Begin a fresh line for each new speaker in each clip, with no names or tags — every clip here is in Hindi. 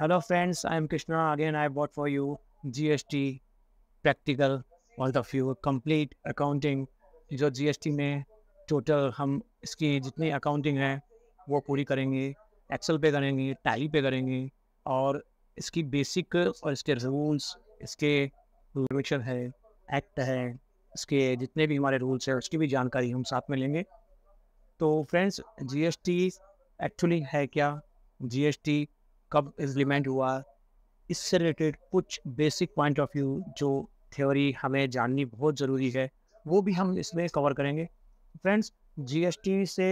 Hello friends, I am Krishna. Again, I brought for you GST practical point of view, complete accounting. जो GST में टोटल हम इसकी जितनी अकाउंटिंग है वो पूरी करेंगे, एक्सेल पे करेंगे, टैली पे करेंगे और इसकी बेसिक और इसके रूल्स, इसके लिमिटेशन है, एक्ट है, इसके जितने भी हमारे रूल्स हैं उसकी भी जानकारी हम साथ में लेंगे। तो फ्रेंड्स, जीएसटी एक्चुअली है क्या, जीएसटी कब इम्प्लीमेंट हुआ, इससे रिलेटेड कुछ बेसिक पॉइंट ऑफ व्यू जो थ्योरी हमें जाननी बहुत ज़रूरी है वो भी हम इसमें कवर करेंगे। फ्रेंड्स, जीएसटी से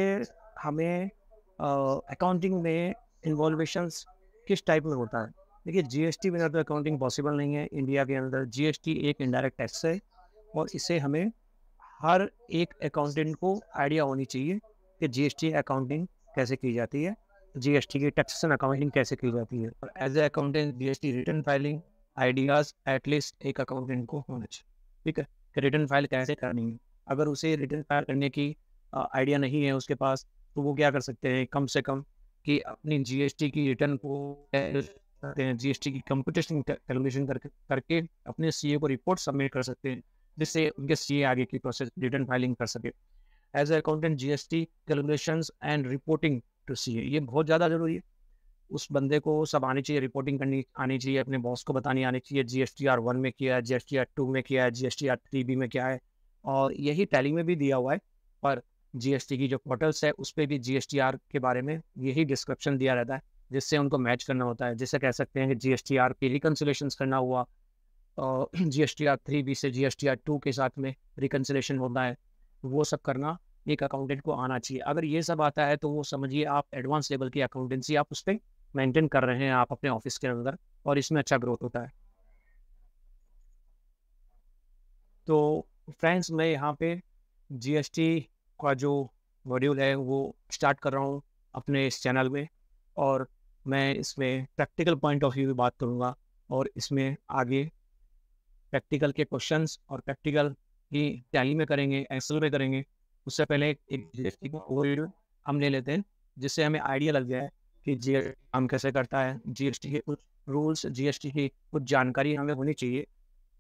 हमें अकाउंटिंग में इन्वॉल्वेशंस किस टाइप में होता है। देखिए, जीएसटी बिना तो अकाउंटिंग पॉसिबल नहीं है। इंडिया के अंदर जीएसटी एक इनडायरेक्ट टैक्स है और इसे हमें हर एक अकाउंटेंट को आइडिया होनी चाहिए कि जीएसटी अकाउंटिंग कैसे की जाती है, जीएसटी की टैक्सेशन अकाउंटिंग कैसे की जाती है। और as a accountant GST return filing ideas at least एक अकाउंटेंट को होना चाहिए। ठीक है, कि रिटर्न फाइल कैसे करनी है। अगर उसे रिटर्न फाइल करने की आइडिया नहीं है उसके पास, तो वो क्या कर सकते हैं, कम से कम कि अपनी जीएसटी की रिटर्न को जीएसटी की कंप्यूटेशन कैलकुलेशन करके अपने सीए को रिपोर्ट सबमिट कर सकते हैं, जिससे उनके सीए आगे की प्रोसेस रिटर्न फाइलिंग कर सके। As a accountant GST calculations and reporting to CA ये बहुत ज़्यादा ज़रूरी है। उस बंदे को सब आनी चाहिए, रिपोर्टिंग करनी आनी चाहिए, अपने बॉस को बतानी आनी चाहिए GSTR 1 में किया है, GSTR 2 में किया है, GSTR 3B में क्या है। और यही टैली में भी दिया हुआ है, पर जीएसटी की जो पोर्टल्स है उस पर भी जीएसटीआर के बारे में यही डिस्क्रिप्शन दिया रहता है, जिससे उनको मैच करना होता है। जैसे कह सकते हैं कि जीएसटीआर की रिकन्सिलेशन करना हुआ, GSTR 3B से GSTR 2 के साथ में रिकन्सिलेशन होता है, वो सब करना एक अकाउंटेंट को आना चाहिए। अगर ये सब आता है तो वो समझिए आप एडवांस लेवल की अकाउंटेंसी आप उस पर मेंटेन कर रहे हैं आप अपने ऑफिस के अंदर, और इसमें अच्छा ग्रोथ होता है। तो फ्रेंड्स, मैं यहाँ पे जीएसटी का जो मॉड्यूल है वो स्टार्ट कर रहा हूँ अपने इस चैनल में, और मैं इसमें प्रैक्टिकल पॉइंट ऑफ व्यू की बात करूँगा, और इसमें आगे प्रैक्टिकल के क्वेश्चंस और प्रैक्टिकल ही टैली में करेंगे, एक्सेल में करेंगे। उससे पहले एक जीएसटी का ओवरव्यू हम ले लेते हैं, जिससे हमें आइडिया लग जाए कि जीएसटी काम कैसे करता है, जीएसटी के कुछ रूल्स, जीएसटी की कुछ जानकारी हमें होनी चाहिए।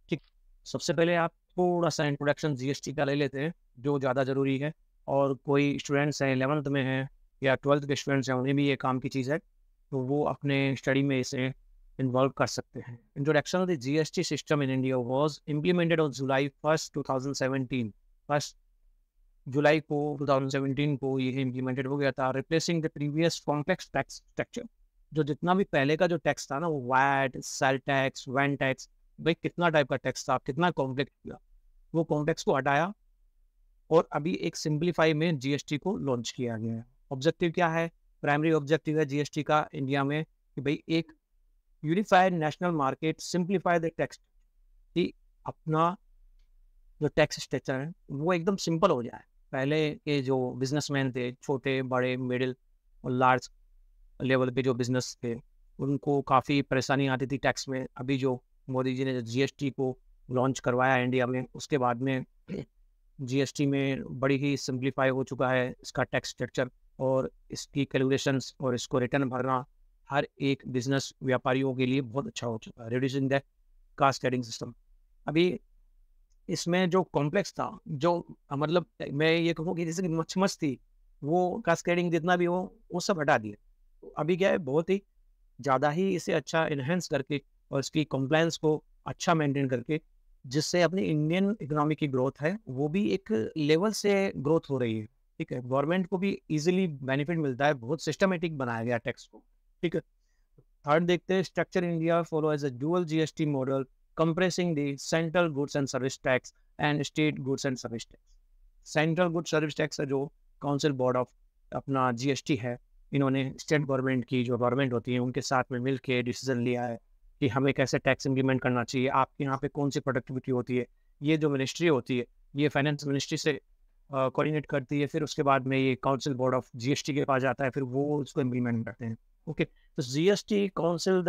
ठीक, सबसे पहले आप थोड़ा सा इंट्रोडक्शन जीएसटी का ले लेते हैं, जो ज़्यादा ज़रूरी है। और कोई स्टूडेंट्स हैं 11th में हैं या 12th के स्टूडेंट्स हैं, उन्हें भी ये काम की चीज़ है, तो वो अपने स्टडी में इसे इन्वॉल्व कर सकते हैं। Introduction of the GST system in India was implemented on July 1st 2017। First जुलाई को 2017 को ये इम्प्लीमेंटेड हो गया था, replacing the previous complex tax structure. जो जितना भी पहले का जो टैक्स था ना, वो वैट, सेल टैक्स, वैन टैक्स, भाई कितना टाइप का टैक्स था, कितना कॉम्प्लेक्स था, वो कॉम्प्लेक्स को हटाया और अभी एक सिंप्लीफाई में जीएसटी को लॉन्च किया गया है। ऑब्जेक्टिव क्या है, प्राइमरी ऑब्जेक्टिव है जीएसटी का इंडिया में कि भाई एक unified national market, simplify the tax, कि अपना जो टैक्स स्ट्रक्चर है वो एकदम सिंपल हो जाए। पहले के जो बिजनेसमैन थे, छोटे बड़े मिडिल और लार्ज लेवल पे जो बिजनेस थे, उनको काफ़ी परेशानी आती थी टैक्स में। अभी जो मोदी जी ने जीएसटी को लॉन्च करवाया इंडिया में, उसके बाद में जीएसटी में बड़ी ही सिंप्लीफाई हो चुका है इसका टैक्स स्ट्रक्चर, और इसकी कैलकुलेशंस और इसको रिटर्न भरना हर एक बिजनेस व्यापारियों के लिए बहुत अच्छा हो चुका है, रिड्यूसिंग द कास्केडिंग सिस्टम। अभी इसमें जो कॉम्प्लेक्स था, जो मतलब मैं ये कहूँ कि जैसे कि मच थी, वो कास्केडिंग जितना भी हो वो सब हटा दिया। तो अभी क्या है, बहुत ही ज़्यादा ही इसे अच्छा इन्हेंस करके और इसकी कंप्लायंस को अच्छा मेंटेन करके, जिससे अपनी इंडियन इकोनॉमी की ग्रोथ है वो भी एक लेवल से ग्रोथ हो रही है। ठीक है, गवर्नमेंट को भी इजीली बेनिफिट मिलता है, बहुत सिस्टमेटिक बनाया गया टैक्स को। ठीक है, थर्ड देखते हैं, structure India follow as a dual GST model compressing the central goods and service tax and state goods and service tax. Central goods service tax है जो काउंसिल बोर्ड ऑफ अपना जीएसटी है, इन्होंने स्टेट गवर्नमेंट की जो गवर्नमेंट होती है उनके साथ में मिल के डिसीजन लिया है कि हमें कैसे टैक्स इम्प्लीमेंट करना चाहिए, आपके यहाँ पे कौन सी प्रोडक्टिविटी होती है। ये जो मिनिस्ट्री होती है ये फाइनेंस मिनिस्ट्री से कोऑर्डिनेट करती है, फिर उसके बाद में ये काउंसिल बोर्ड ऑफ जीएसटी के पास जाता है, फिर वो उसको इम्प्लीमेंट करते हैं। ओके, तो GST council,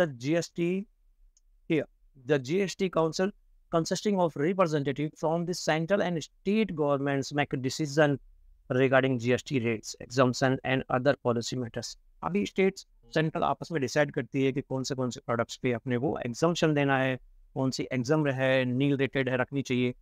the GST Council, consisting of representatives from the central and state governments, make a decision regarding GST rates, exemption and other policy matters. अभी स्टेट्स सेंट्रल आपस में डिसाइड करती है कि कौन से प्रोडक्ट्स पे अपने को एग्जम्पशन देना है, कौन सी एग्जाम है, नील रेटेड है रखनी चाहिए।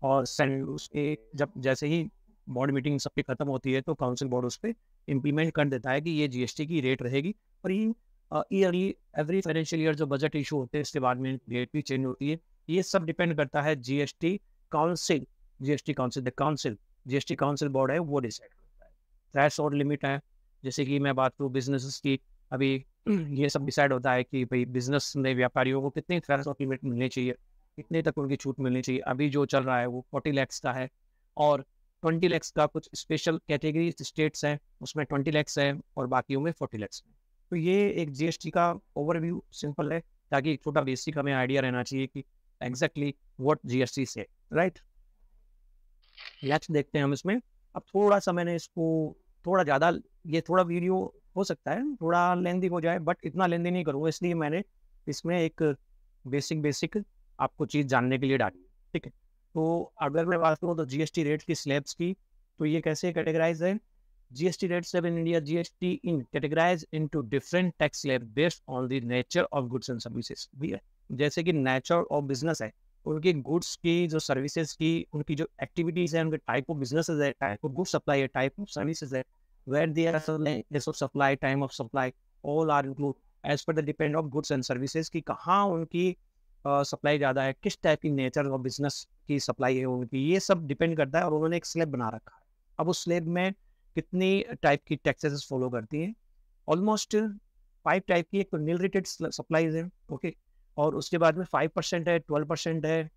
और उसके जब जैसे ही बोर्ड मीटिंग सबकी खत्म होती है तो काउंसिल बोर्ड उस पर इम्प्लीमेंट कर देता है कि ये जीएसटी की रेट रहेगी। और ये ईयरली एवरी फाइनेंशियल ईयर जो बजट इशू होते हैं इसके बाद में रेट भी चेंज होती है। ये सब डिपेंड करता है GST council, GST council board है वो डिसाइड करता है। थ्रेश और लिमिट है, जैसे कि मैं बात करूँ बिजनेस की, अभी ये सब डिसाइड होता है कि भाई बिजनेस में व्यापारियों को कितनी थ्रेश और लिमिट मिलनी चाहिए, कितने तक उनकी छूट मिलनी चाहिए। अभी जो चल रहा है वो 40 लैक्स का है, और 20 लैक्स का कुछ स्पेशल कैटेगरी स्टेट्स हैं उसमें 20 लैक्स है और बाकियों में 40 लैक्स है। तो ये एक जीएसटी का ओवरव्यू सिंपल है, ताकि एक छोटा बेसिक हमें आइडिया रहना चाहिए कि एग्जैक्टली व्हाट जीएसटी से, राइट। नेक्स्ट देखते हैं हम इसमें। अब थोड़ा सा मैंने इसको थोड़ा ज़्यादा, ये थोड़ा वीडियो हो सकता है थोड़ा लेंदी हो जाए, बट इतना लेंदी नहीं करूँगा, इसलिए मैंने इसमें एक बेसिक आपको चीज़ जानने के लिए डाली, ठीक है। तो अगर मैं बात करूँ तो जीएसटी रेट की स्लैब्स की, तो ये कैसे कैटेगराइज है। GST rates in India, GST in categorized into different tax slab based on the nature of goods and services। भी है जैसे कि नेचर ऑफ बिजनेस है, उनकी गुड्स की जो सर्विसेज की उनकी जो एक्टिविटीज है, उनके टाइप ऑफ बिजनेसेस है, टाइप ऑफ गुड सप्लाई है, टाइप ऑफ सर्विसेज है, where they are supply, time of supply, all are include as per the depend of goods and services की कहाँ उनकी सप्लाई ज़्यादा है, किस टाइप की नेचर ऑफ बिजनेस की सप्लाई है उनकी, ये सब डिपेंड करता है। और उन्होंने एक स्लैब बना रखा है। अब उस स्लैब में कितनी टाइप की टैक्सेस फॉलो करती हैं, ऑलमोस्ट 5 टाइप की। एक तो नील रेटेड सप्लाईज है, ओके, और उसके बाद में 5% है, 12% है,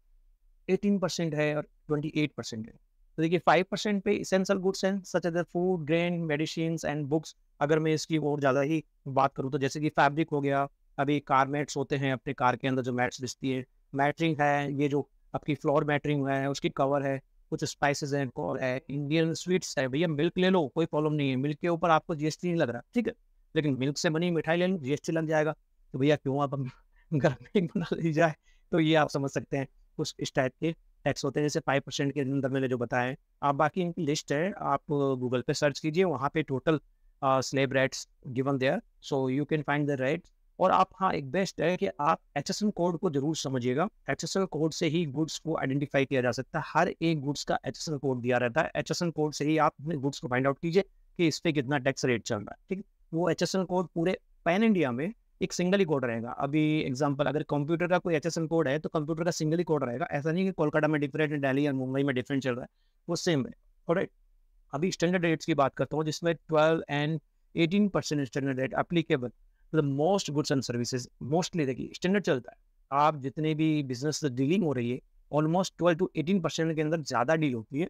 18% है और 28% है। तो देखिए 5% पे इसेंशियल गुड्स हैं such as food, grain, medicine and books. अगर मैं इसकी और ज़्यादा ही बात करूँ तो जैसे कि फैब्रिक हो गया, अभी कार मैट्स होते हैं अपने कार के अंदर जो मैट्स दिखती है, मैटरिंग है, ये जो आपकी फ्लोर मैटरिंग है उसकी कवर है, कुछ स्पाइसेस हैं, इंडियन स्वीट्स है। भैया मिल्क ले लो, कोई प्रॉब्लम नहीं है, मिल्क के ऊपर आपको जीएसटी नहीं लग रहा, ठीक है, लेकिन मिल्क से बनी मिठाई ले लो जीएसटी लग जाएगा। तो भैया क्यों आप घर में ही बना ली जाए। तो ये आप समझ सकते हैं कुछ इस टाइप के टैक्स होते हैं, जैसे 5% के अंदर मैंने जो बताया है। आप बाकी इनकी लिस्ट है, आप गूगल पे सर्च कीजिए, वहाँ पे total slab rates given there, so you can find the rates. और आप, हाँ, एक बेस्ट है कि आप एचएसएन कोड को जरूर समझिएगा। एचएसएन कोड से ही गुड्स को आइडेंटिफाई किया जा सकता है। हर एक गुड्स का एचएसएन कोड दिया रहता है। एचएसएन कोड से ही आप अपने गुड्स को फाइंड आउट कीजिए कि इस पे कितना टैक्स रेट चल रहा है, ठीक है। वो एचएसएन कोड पूरे पैन इंडिया में एक सिंगल ही कोड रहेगा। अभी एग्जांपल, अगर कंप्यूटर का कोई एचएसएन कोड है तो कंप्यूटर का सिंगल ही कोड रहेगा। ऐसा नहीं कि कोलकाता में डिफरेंट, दिल्ली और मुंबई में डिफरेंट चल रहा है, वो सेम है, ऑलराइट। अभी स्टैंडर्ड रेट्स की बात करता हूँ, जिसमें 12 and 18% standard rate applicable to the most goods and services. Mostly देखिए स्टैंडर्ड चलता है, आप जितने भी बिजनेस से डीलिंग हो रही है ऑलमोस्ट 12 to 18% के अंदर ज़्यादा डील होती है।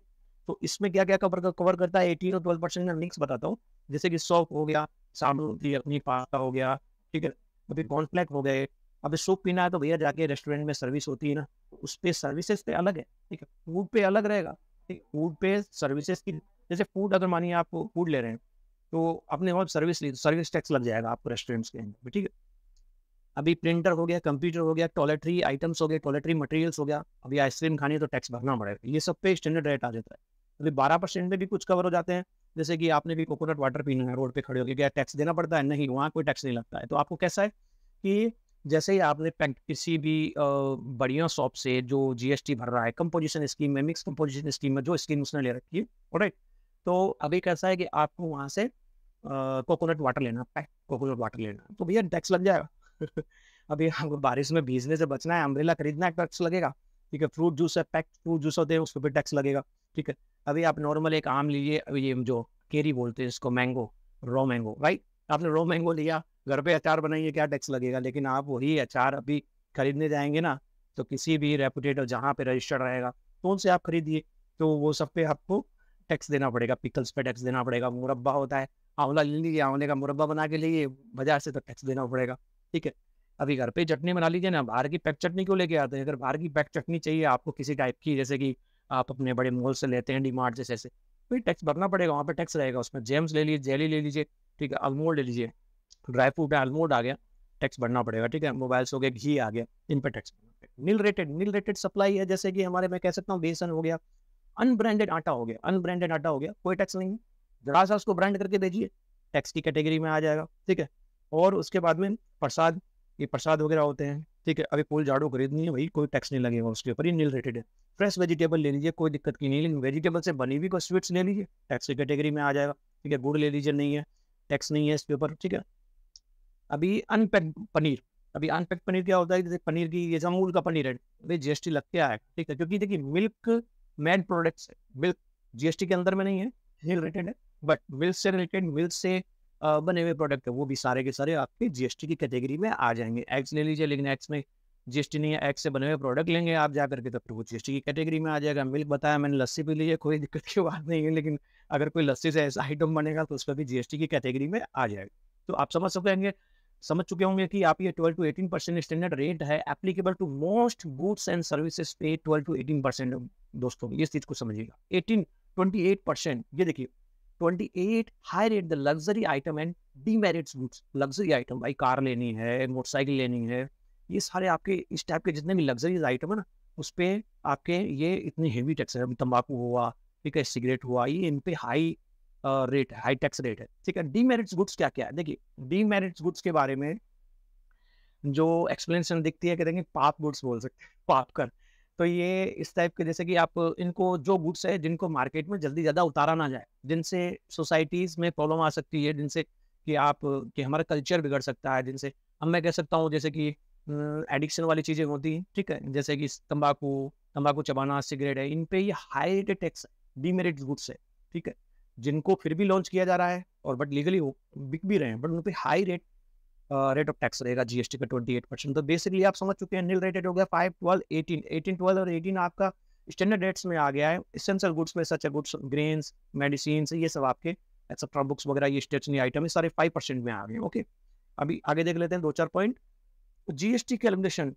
तो इसमें क्या क्या कवर करता है, 18 और 12% में लिंक्स बताता हूँ। जैसे कि सॉप हो गया, साबुन होती है अपनी, पास्ता हो गया, ठीक है, अभी कॉर्नफ्लेक्स हो गए। अभी सूप पीना है तो भैया जाके रेस्टोरेंट में सर्विस होती है ना, उस पे सर्विसेज पे अलग है, ठीक है, फूड पे अलग रहेगा, ठीक, फूड पे सर्विसेज की, जैसे फूड अगर मानिए आप फूड ले रहे हैं तो अपने और सर्विस ली, सर्विस टैक्स लग जाएगा आपको रेस्टोरेंट्स के अंदर, ठीक है। अभी प्रिंटर हो गया, कंप्यूटर हो गया, टॉयलेटरी आइटम्स हो गए, टॉयलेटरी मटेरियल्स हो गया, अभी आइसक्रीम खानी है तो टैक्स भरना पड़ेगा। ये सब पे स्टैंडर्ड रेट आ जाता है। अभी 12% में भी कुछ कवर हो जाते हैं, जैसे कि आपने भी कोकोनट वाटर पीना है, रोड पे खड़े होकर, क्या टैक्स देना पड़ता है? नहीं, वहाँ कोई टैक्स नहीं लगता है। तो आपको कैसा है कि जैसे ही आपने किसी भी बढ़िया शॉप से जो जीएसटी भर रहा है कंपोजिशन स्कीम में, मिक्स कंपोजिशन स्कीम में, जो स्कीम उसने ले रखी है, ऑलराइट। तो अभी कैसा है कि आपको वहाँ से कोकोनट वाटर लेना, पैक कोकोनट वाटर लेना, तो भैया टैक्स लग जाएगा। अभी आपको बारिश में भीगने से बचना है, अम्ब्रेला खरीदना है, टैक्स लगेगा, ठीक है। फ्रूट जूस है, पैक फ्रूट जूस होते हैं, उस पर भी टैक्स लगेगा, ठीक है। अभी आप नॉर्मल एक आम लीजिए, ये जो केरी बोलते हैं इसको, मैंगो, रॉ मैंगो, राइट। आपने रॉ मैंगो लिया, घर पे अचार बनाइए, क्या टैक्स लगेगा? लेकिन आप वही अचार अभी खरीदने जाएंगे ना, तो किसी भी रेपुटेड जहाँ पे रजिस्टर्ड रहेगा तो उनसे आप खरीदिए, तो वो सब पे आपको टैक्स देना पड़ेगा। पिकल्स पे टैक्स देना पड़ेगा। मुरब्बा होता है, आंवला ले लीजिए, आंवले का मुरब्बा बना के लिए बाजार से, तो टैक्स देना पड़ेगा, ठीक है। अभी घर पे चटनी बना लीजिए ना, बाहर की पैक चटनी क्यों लेके आते हैं? अगर बाहर की पैक चटनी चाहिए आपको किसी टाइप की, जैसे कि आप अपने बड़े मॉल से लेते हैं, डीमार्ट जैसे, तो टैक्स भरना पड़ेगा, वहाँ पे टैक्स रहेगा। उसमें जेम्स ले लीजिए, जेली ले लीजिए, ठीक है, अल्मोंड ले लीजिए, ड्राई फ्रूट है, अल्मोंड आ गया, टैक्स भरना पड़ेगा, ठीक है। मोबाइल्स हो गए, घी आ गया, इन पर टैक्स भरना पड़ेगा। नील रेटेड सप्लाई है, जैसे कि हमारे, मैं कह सकता हूँ बेसन हो गया, अनब्रांडेड आटा हो गया, कोई टैक्स नहीं है। जरा सा उसको ब्रांड करके भेजिए, टैक्स की कैटेगरी में आ जाएगा, ठीक है। और उसके बाद में प्रसाद, ये प्रसाद वगैरह होते हैं, ठीक है। अभी फूल झाड़ू खरीदनी है, वही कोई टैक्स नहीं लगेगा उसके ऊपर, ये नील रेटेड है। फ्रेश वेजिटेबल ले लीजिए, कोई दिक्कत की नहीं, लेकिन वेजिटेबल से बनी हुई कोई स्वीट्स ले लीजिए, टैक्स की कैटेगरी में आ जाएगा, ठीक है। गुड़ ले लीजिए, नहीं है, टैक्स नहीं है इसके ऊपर, ठीक है। अभी अनपैक्ड पनीर, अभी अनपैक्ड पनीर क्या होता है, जैसे पनीर की ये अमूल का पनीर है, अभी जीएसटी लग के आएगा, ठीक है। क्योंकि देखिए मिल्क मेड प्रोडक्ट्स है, मिल्क जीएसटी के अंदर में नहीं है, नील रेटेड है, बट मिल्क से रिलेटेड, मिल्क से बने हुए प्रोडक्ट है, वो भी सारे के सारे आपके जीएसटी की कैटेगरी में आ जाएंगे। एग्स ले लीजिए, लेकिन एग्स में जीएसटी नहीं है, एग्स से बने हुए प्रोडक्ट लेंगे आप जा करके तो फिर वो जीएसटी की कैटेगरी में आ जाएगा। मिल्क बताया मैंने, लस्सी पी लीजिए, कोई दिक्कत की बात नहीं है, लेकिन अगर कोई लस्सी से ऐसा आइटम बनेगा तो उसका भी जीएसटी की कैटेगरी में आ जाएगा। तो आप समझ चुके होंगे कि आप ये 12 to 18% स्टैंडर्ड रेट है applicable to most goods and services पे 12 to 18%। दोस्तों ये चीज को समझिएगा, 28%, ये देखिए 28 high rate the luxury item and demerits goods. Luxury item, भाई कार लेनी है, मोटरसाइकिल लेनी है, ये सारे आपके इस टाइप के जितने भी लग्जरी आइटम है ना, उस पर आपके ये इतनी हेवी टैक्स है। अभी तंबाकू हुआ, ठीक है, सिगरेट हुआ, ये इन पे हाई रेट है, हाई टैक्स रेट है, ठीक है। डीमेरिट्स गुड्स क्या क्या है, देखिए डीमेरिट्स गुड्स के बारे में जो एक्सप्लेनेशन दिखती है, कहते हैं कि पाप गुड्स बोल सकते हैं, पाप कर। तो ये इस टाइप के, जैसे कि आप इनको जो गुड्स है जिनको मार्केट में जल्दी ज़्यादा उतारा ना जाए, जिनसे सोसाइटीज़ में प्रॉब्लम आ सकती है, जिनसे कि हमारा कल्चर बिगड़ सकता है, जिनसे अब मैं कह सकता हूँ जैसे कि एडिक्शन वाली चीज़ें होती हैं, ठीक है, जैसे कि तंबाकू, तंबाकू चबाना, सिगरेट है, इन पे ये high rated tax demerit goods है, ठीक है, जिनको फिर भी लॉन्च किया जा रहा है और बट लीगली बिक भी रहे हैं, बट उन पे हाई रेट ऑफ टैक्स रहेगा जीएसटी का 28%। तो बेसिकली आप समझ चुके हैं, नील रेटेड हो गया 5, 12, 18, 18, 12 और 18 आपका स्टैंडर्ड रेट्स में आ गया है। एसेंशियल गुड्स में सच गुड्स, ग्रेन्स, मेडिसिन, ये सब आपके एक्सेट्रा बुक्स वगैरह, ये स्टेशनरी आइटम, ये सारे 5% में आ गए। ओके, अभी आगे देख लेते हैं 2-4 point. GST calculation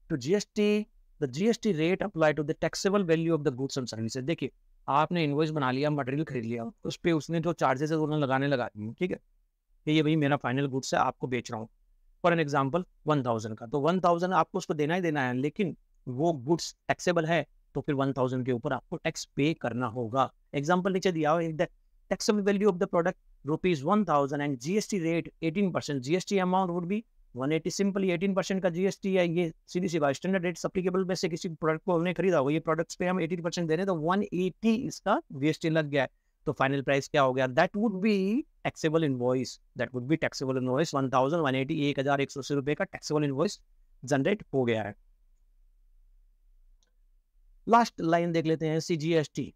to GST, the GST rate apply to the taxable value of the goods and services. देखिए आपने इनवॉइस बना लिया, मटेरियल खरीद लिया, उस पर उसने जो चार्जेस है उन्होंने लगाने लगा दिए, ठीक है, कि ये भाई मेरा फाइनल गुड्स है, आपको बेच रहा हूँ फॉर एन एग्जाम्पल 1000 का, तो 1000 आपको उसको देना ही देना है, लेकिन वो गुड्स टैक्सेबल है तो फिर 1000 के ऊपर आपको टैक्स पे करना होगा। एग्जाम्पल नीचे दिया हो, the taxable value of the product ₹1000 and GST rate 18%, GST amount would B 180। Simply 18% का जीएसटी है, ये सीधी सी बात, स्टैंडर्ड रेट एप्लीकेबल में से किसी प्रोडक्ट को हमने खरीदा हो, ये प्रोडक्ट्स पे हम 18% दे रहे हैं, तो 180 इसका जीएसटी लग गया है। तो फाइनल प्राइस क्या हो गया, that would be taxable invoice, that would be taxable invoice 1180, 1180 रुपए का टैक्सेबल इनवॉइस जनरेट हो गया है। लास्ट लाइन देख लेते हैं, CGST,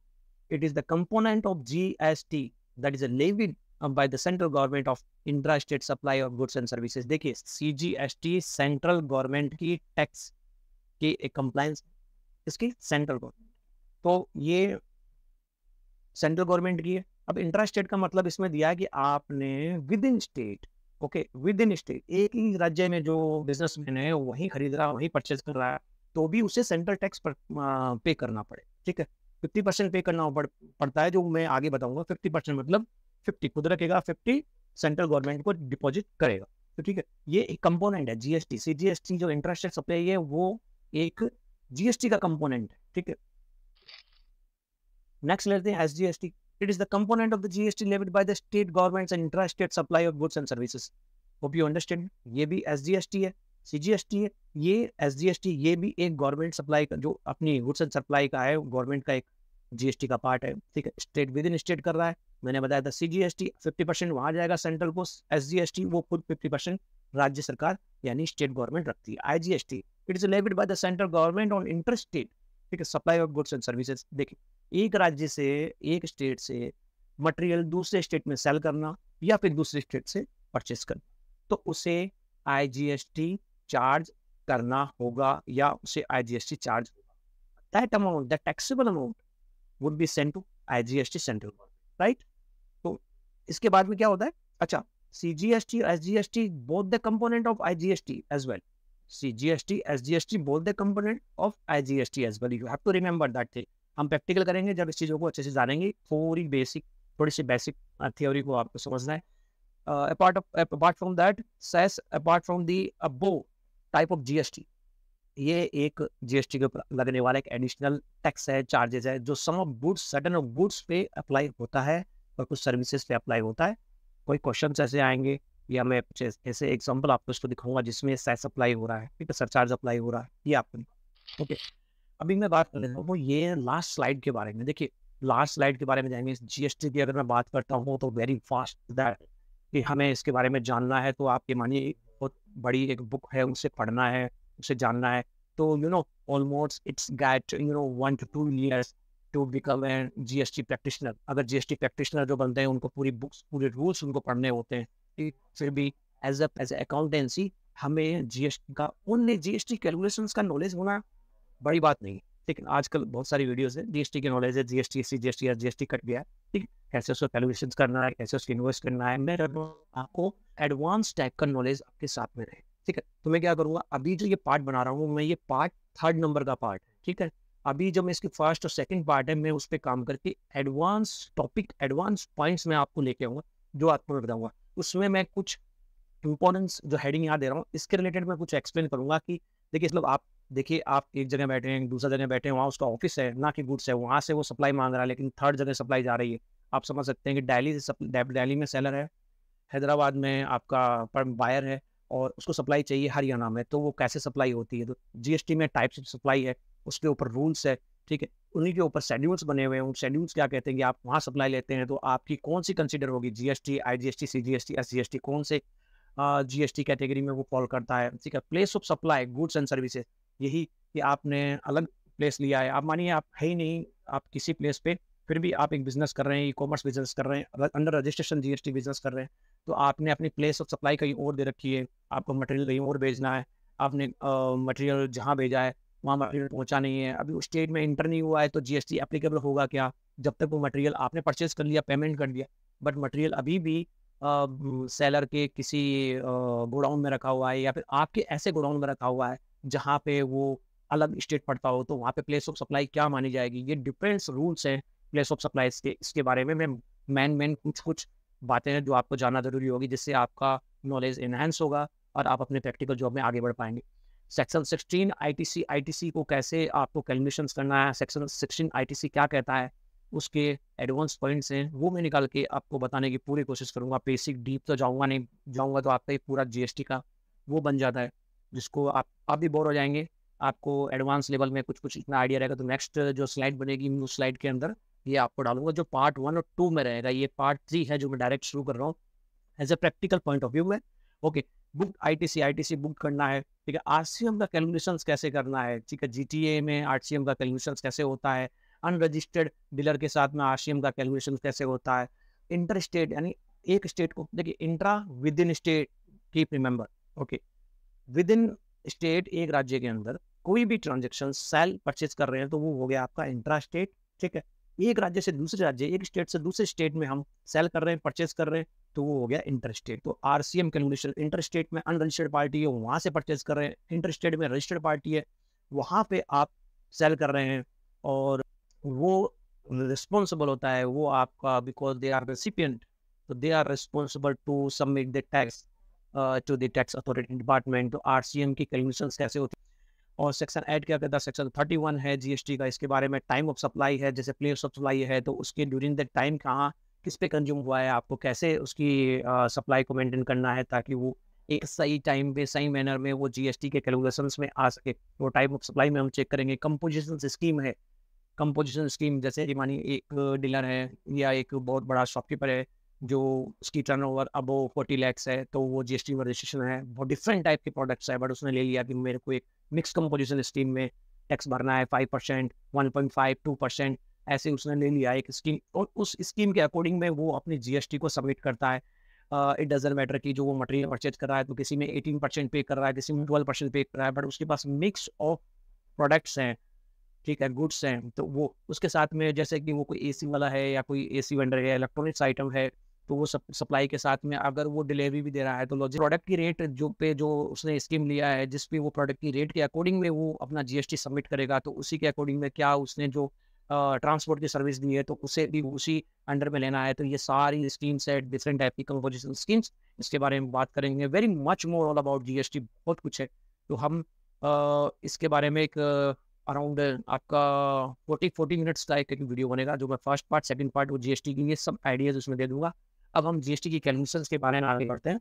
it is the component of GST that is levied by the central government of intra-state supply of goods and services। देखिए सीजीएसटी सेंट्रल गवर्नमेंट की टैक्स की एक कंप्लायंस, इसकी सेंट्रल गवर्नमेंट, तो ये सेंट्रल गवर्नमेंट की है। अब इंट्रा स्टेट का मतलब इसमें दिया है कि आपने with in state, okay, with in state, एक ही राज्य में जो बिजनेसमैन है वहीं खरीद रहा है, वहीं परचेज कर रहा है, तो भी उसे सेंट्रल टैक्स पे करना पड़े, ठीक है। 50% पे करना पड़ता है, जो मैं आगे बताऊंगा। 50% मतलब 50 खुद रखेगा, 50 सेंट्रल गवर्नमेंट को डिपॉजिट करेगा, तो ठीक है। ये एक कंपोनेंट है जीएसटी, सीजीएसटी जो इंट्रा स्टेट सप्लाई है वो एक जीएसटी का कंपोनेंट है, ठीक है। नेक्स्ट लेते हैं SGST, it is the component of the GST levied by the state governments and intra state supply of goods and services. Hope you understand, ये भी एसजीएसटी है, सीजीएसटी है, ये एसजीएसटी, ये भी एक गवर्नमेंट सप्लाई का, जो अपनी गुड्स एंड सप्लाई का है, गवर्नमेंट का एक जीएसटी का पार्ट है, ठीक है। स्टेट विद इन स्टेट कर रहा है, मैंने बताया था। सीजीएसटी 50% वहां जाएगा सेंट्रल को, एसजीएसटी वो खुद 50% राज्य सरकार यानी स्टेट गवर्नमेंट रखती है। IGST, it is levied by the central government on inter state, ठीक है, supply of goods and services. देखिए एक राज्य से, एक स्टेट से मटेरियल दूसरे स्टेट में सेल करना या फिर दूसरे स्टेट से परचेस करना, तो उसे आईजीएसटी चार्ज करना होगा या उसे आईजीएसटी चार्ज होगा। That amount, that taxable amount would be sent to IGST central government, right. तो इसके बाद में क्या होता है, अच्छा, सीजीएसटी और SGST both the component of IGST as well, CGST SGST both the component of IGST as well, you have to remember that thing. हम प्रैक्टिकल करेंगे जब इस चीज़ों को अच्छे से जानेंगे, थोड़ी सी बेसिक थ्योरी को आपको समझना है। apart from that, says apart from the above type of GST, ये एक जीएसटी के ऊपर लगने वाला एक एडिशनल टैक्स है, चार्जेस है, जो some of goods, certain of goods पे अप्लाई होता है और कुछ सर्विसेज पे अप्लाई होता है। कोई क्वेश्चन ऐसे आएंगे या मैं कुछ ऐसे एग्जांपल आपको इसको दिखाऊंगा जिसमें सेस अप्लाई हो रहा है, ठीक है, सरचार्ज अप्लाई हो रहा है, ये आपको ओके। अभी मैं बात कर लेता हूँ वो ये है लास्ट स्लाइड के बारे में। देखिए लास्ट स्लाइड के बारे में जाएंगे, जीएसटी की अगर मैं बात करता हूँ तो वेरी फास्ट दैट कि हमें इसके बारे में जानना है तो आप ये मानिए बहुत बड़ी एक बुक है, उसे पढ़ना है, उसे जानना है। तो almost it's get 1 to 2 years to become a GST practitioner. अगर जीएसटी प्रैक्टिशनर जो बनते हैं उनको पूरी बुक्स पूरे रूल्स उनको पढ़ने होते हैं। फिर भी एज ए अकाउंटेंसी हमें जीएसटी का ओनली जीएसटी कैलकुलेशंस का नॉलेज होना बड़ी बात नहीं। लेकिन आजकल बहुत सारी वीडियोस है, जीएसटी की नॉलेज है, जीएसटी सी जीएसटी या जीएसटी कट गया, ठीक, कैसे उसको कैलकुलेशन करना है, कैसे उसको इन्वेस्ट करना है। मैं आपको एडवांस टाइप का नॉलेज आपके साथ में रहे, ठीक है। तो मैं क्या करूँगा, अभी जो ये पार्ट बना रहा हूँ मैं, ये पार्ट 3rd नंबर का पार्ट है, ठीक है। अभी जो मैं इसकी फर्स्ट और सेकंड पार्ट है, मैं उस पर काम करके एडवांस टॉपिक, एडवांस पॉइंट्स में आपको लेके आऊँगा, जो आपको मैं बताऊँगा। उसमें मैं कुछ इंपॉर्टेंस जो हेडिंग यहाँ दे रहा हूँ, इसके रिलेटेड मैं कुछ एक्सप्लेन करूँगा कि देखिए मतलब आप देखिए, आप एक जगह बैठे हैं, दूसरा जगह बैठे हैं, वहाँ उसका ऑफिस है, ना कि गुड्स है, वहाँ से वो सप्लाई मांग रहा है, लेकिन 3rd जगह सप्लाई जा रही है। आप समझ सकते हैं कि दिल्ली में सेलर है, हैदराबाद में आपका बायर है, और उसको सप्लाई चाहिए हरियाणा में, तो वो कैसे सप्लाई होती है। तो जीएसटी में टाइप्स ऑफ सप्लाई है, उसके ऊपर रूल्स है, ठीक है, उन्हीं के ऊपर शेड्यूल्स बने हुए हैं। उन शेड्यूल्स क्या कहते हैं कि आप वहाँ सप्लाई लेते हैं तो आपकी कौन सी कंसिडर होगी, जीएसटी, आईजीएसटी, सीजीएसटी, एसजीएसटी, कौन से जीएसटी कैटेगरी में वो फॉल करता है, ठीक है। Place of supply goods and services, यही कि आपने अलग प्लेस लिया है। आप मानिए आप है ही नहीं, आप किसी प्लेस पे, फिर भी आप एक बिजनेस कर रहे हैं, ई कॉमर्स बिजनेस कर रहे हैं, अंडर रजिस्ट्रेशन जीएसटी बिजनेस कर रहे हैं, तो आपने अपनी प्लेस ऑफ सप्लाई कहीं और दे रखी है, आपको मटेरियल कहीं और भेजना है, आपने मटेरियल जहाँ भेजा है वहाँ मटेरियल पहुँचा नहीं है, अभी उस स्टेट में इंटर नहीं हुआ है, तो जीएसटी एप्लीकेबल होगा क्या, जब तक वो मटेरियल आपने परचेज कर लिया, पेमेंट कर दिया, बट मटेरियल अभी भी सेलर के किसी गोडाउन में रखा हुआ है, या फिर आपके ऐसे गोडाउन में रखा हुआ है जहाँ पे वो अलग स्टेट पड़ता हो, तो वहाँ पे प्लेस ऑफ सप्लाई क्या मानी जाएगी। ये डिफरेंट रूल्स हैं प्लेस ऑफ सप्लाई के, इसके बारे में मैं मैन कुछ बातें हैं जो आपको जानना जरूरी होगी, जिससे आपका नॉलेज इनहेंस होगा और आप अपने प्रैक्टिकल जॉब में आगे बढ़ पाएंगे। सेक्शन 16 आईटीसी को कैसे आपको कैलकुलेशंस करना है, सेक्शन 16 आईटीसी क्या कहता है, उसके एडवांस पॉइंट्स हैं, वो मैं निकाल के आपको बताने की पूरी कोशिश करूंगा। बेसिक डीप तो जाऊंगा नहीं, जाऊंगा तो आपका एक पूरा जीएसटी का वो बन जाता है, जिसको आप भी बोर हो जाएंगे। आपको एडवांस लेवल में कुछ इतना आइडिया रहेगा, तो नेक्स्ट जो स्लाइड बनेगी उस स्लाइड के अंदर ये आपको डालूंगा, जो पार्ट 1 और 2 में रहेगा। ये पार्ट 3 है जो मैं डायरेक्ट शुरू कर रहा हूँ as a practical point of view में। ओके, बुक आईटीसी बुक करना है, ठीक है। आरसीएम का कैलकुलेशन कैसे करना है, ठीक है। जीटीए में आरसीएम का कैलकुलेशन कैसे होता है, अनरजिस्टर्ड डीलर के साथ में आरसीएम का कैलकुलेशन कैसे होता है, इंटर स्टेट यानी एक स्टेट को, देखिए intra with in state, keep remember, okay, with in state, एक राज्य के अंदर कोई भी ट्रांजेक्शन सेल परचेज कर रहे हैं तो वो हो गया आपका इंट्रा स्टेट, ठीक है। एक राज्य से दूसरे राज्य, एक स्टेट से दूसरे स्टेट में हम सेल कर रहे हैं, परचेज कर रहे हैं, तो वो हो गया इंटर स्टेट। तो आरसीएम कैलकुलेशन, इंटर स्टेट में अनरजिस्टर्ड पार्टी है, वहां से परचेज कर रहे हैं, इंटर स्टेट में रजिस्टर्ड पार्टी है, वहां पे आप सेल कर रहे हैं, और वो रिस्पॉन्सिबल होता है वो आपका, बिकॉज दे आर रेसिपिएंट, तो they are responsible to submit the tax to the tax authority department. तो आरसीएम की कैलकुलेशन कैसे होती है, और सेक्शन ऐड क्या कहता है, सेक्शन 31 है जीएसटी का, इसके बारे में टाइम ऑफ सप्लाई है, जैसे प्लेस ऑफ सप्लाई है तो उसके ड्यूरिंग द टाइम कहाँ किस पे कंज्यूम हुआ है, आपको कैसे उसकी सप्लाई को मेंटेन करना है ताकि वो एक सही टाइम पे सही मैनर में वो जीएसटी के कैलकुलेशंस में आ सके। वो टाइप ऑफ सप्लाई में हम चेक करेंगे। कंपोजिशन स्कीम है, कंपोजिशन स्कीम जैसे कि मानिए एक डीलर है या एक बहुत बड़ा शॉपकीपर है जो उसकी टर्नओवर अबव 40 lakhs है, तो वो जीएसटी में रजिस्ट्रेशन है, बहुत डिफरेंट टाइप के प्रोडक्ट्स है, बट उसने ले लिया कि मेरे को एक मिक्स कंपोजिशन स्कीम में टैक्स भरना है 5%, 1.5, 2%, ऐसे उसने ले लिया एक स्कीम, और उस स्कीम के अकॉर्डिंग में वो अपनी जीएसटी को सबमिट करता है। इट डजंट मैटर कि जो वो मटेरियल परचेज कर रहा है तो किसी में 18% पे कर रहा है, किसी में 12% पे कर रहा है, बट उसके पास मिक्स ऑफ प्रोडक्ट्स हैं, ठीक है, गुड्स हैं, तो वो उसके साथ में जैसे कि वो कोई एसी वाला है या कोई एसी वेंडर है, इलेक्ट्रॉनिक्स आइटम है, तो वो सप्लाई के साथ में अगर वो डिलीवरी भी दे रहा है तो प्रोडक्ट की रेट जो उसने स्कीम लिया है, जिस पे वो प्रोडक्ट की रेट के अकॉर्डिंग में वो अपना जीएसटी सबमिट करेगा, तो उसी के अकॉर्डिंग में क्या उसने जो ट्रांसपोर्ट की सर्विस दी है तो उसे भी उसी अंडर में लेना है। तो ये सारी स्कीम्स है, डिफरेंट टाइप की कंपोजिशन स्कीम्स, इसके बारे में बात करेंगे। Very much more all about GST, बहुत कुछ है। तो हम इसके बारे में एक अराउंड आपका 40 मिनट्स का एक वीडियो बनेगा, जो मैं फर्स्ट पार्ट, सेकंड पार्ट वो जीएसटी की ये सब आइडियाज उसमें दे दूंगा। अब हम जीएसटी की कैलकुलेशंस के बारे में आगे बढ़ते हैं।